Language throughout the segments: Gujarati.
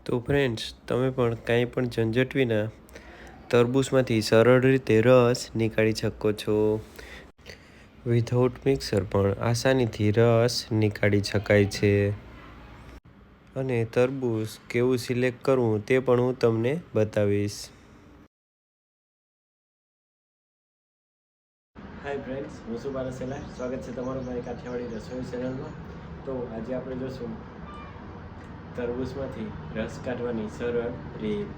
તો ફ્રેન્ડ્સ, તમે પણ કાંઈ પણ ઝંઝટ વિના તરબૂચમાંથી સરળ રીતે રસ નીકાળી શકો છો. વિધાઉટ મિક્સર પણ આસાનીથી રસ નીકાળી શકાય છે. અને તરબૂચ કેવું સિલેક્ટ કરવું તે પણ હું તમને બતાવીશ. હાય ફ્રેન્ડ્સ, હું છું પારસેલા. સ્વાગત છે તમારું મારી કાઠિયાવાડી રસોઈ ચેનલમાં. તો આજે આપણે જોશું તરબૂચમાંથી રસ કાઢવાની સરળ રીત.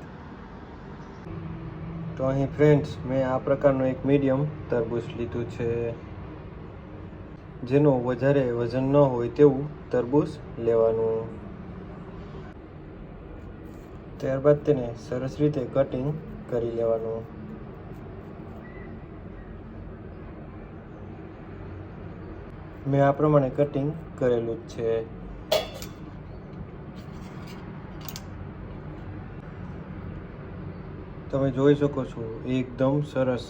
તો અહીં ફ્રેન્ડ્સ, મેં આ પ્રકારનું એક મીડિયમ તરબૂચ લીધું છે. જેનું વધારે વજન ન હોય તેવું તરબૂચ લેવાનું. ત્યારબાદ તેને સરસ રીતે કટિંગ કરી લેવાનું. મેં આ પ્રમાણે કટિંગ કરેલું જ છે. તમે જોઈ શકો છો, એકદમ સરસ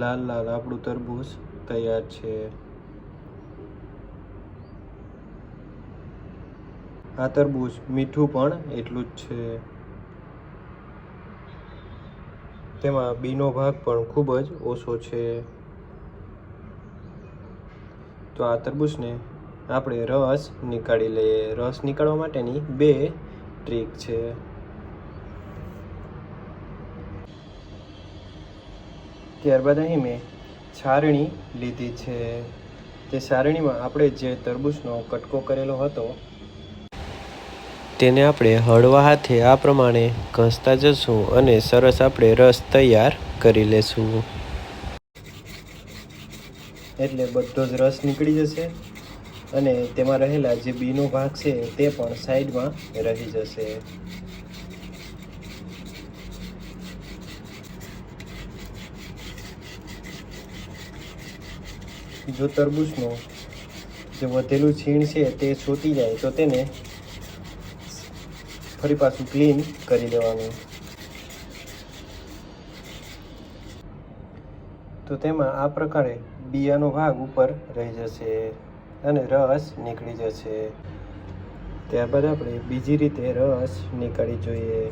લાલ લાલ આપણું તરબૂચ તૈયાર છે. આ તરબૂચ મીઠું પણ એટલું જ છે. તેમાં બીનો ભાગ પણ ખૂબ જ ઓછો છે. તો આ તરબૂચને આપણે રસ નીકાળી લઈએ. રસ નીકાળવા માટેની 2 ટ્રીક છે. ત્યારબાદ અહીં મેં છારણી લીધી છે. તે છારણીમાં આપણે જે તરબૂચનો કટકો કરેલો હતો તેને આપણે હળવા હાથે આ પ્રમાણે ઘસતા જશું અને સરસ આપણે રસ તૈયાર કરી લેશું. એટલે બધો જ રસ નીકળી જશે અને તેમાં રહેલા જે બીનો ભાગ છે તે પણ સાઈડમાં રહી જશે. જો તરબૂચનું જે વધેલું છીણ છે તે છૂટી જાય તો તેને ફરી પાછું ક્લીન કરી દેવાનું. તો તેમાં આ પ્રકારે બિયાનો ભાગ ઉપર રહી જશે અને રસ નીકળી જશે. ત્યારબાદ આપણે બીજી રીતે રસ નીકાળી જોઈએ.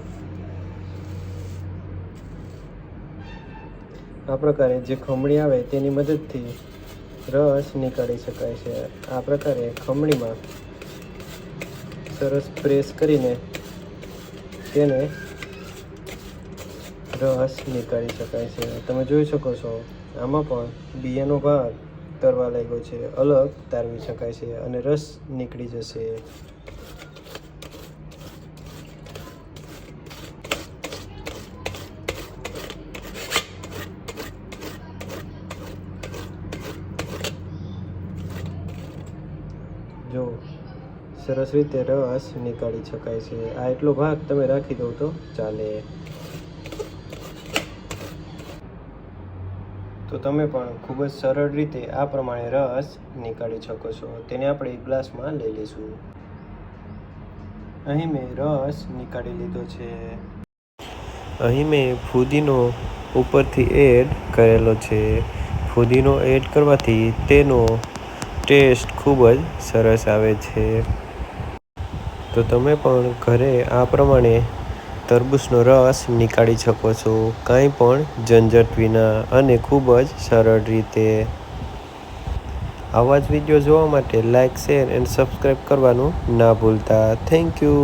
આ પ્રકારે જે ખમણી આવે તેની મદદથી રસ નીકાળી શકાય છે. આ પ્રકારે ખમણીમાં સરસ પ્રેસ કરીને તેને રસ નીકાળી શકાય છે. તમે જોઈ શકો છો, આમાં પણ બિયાનો ભાગ તરવા લાગ્યો છે. અલગ તારવી શકાય છે અને રસ નીકળી જશે. જો સરસ રીતે રસ નીકાળી શકાય છે. આ એટલો ભાગ તમે રાખી દો તો ચાલે. તો તમે પણ ખૂબ જ સરળ રીતે આ પ્રમાણે રસ નીકાળી શકો છો. તેને આપણે એક ગ્લાસમાં લઈ લઈશું. અહીં મેં રસ નીકાળી લીધો છે. અહીં મેં ફુદીનો ઉપરથી એડ કરેલો છે. ફુદીનો એડ કરવાથી તેનો ટેસ્ટ ખૂબ જ સરસ આવે છે. તો તમે પણ ઘરે આ પ્રમાણે તરબૂચનો રસ નીકાળી શકો છો, કાંઈ પણ ઝંઝટ વિના અને ખૂબ જ સરળ રીતે. આવા જ વિડીયો જોવા માટે લાઇક, શેર એન્ડ સબસ્ક્રાઈબ કરવાનું ના ભૂલતા. Thank you.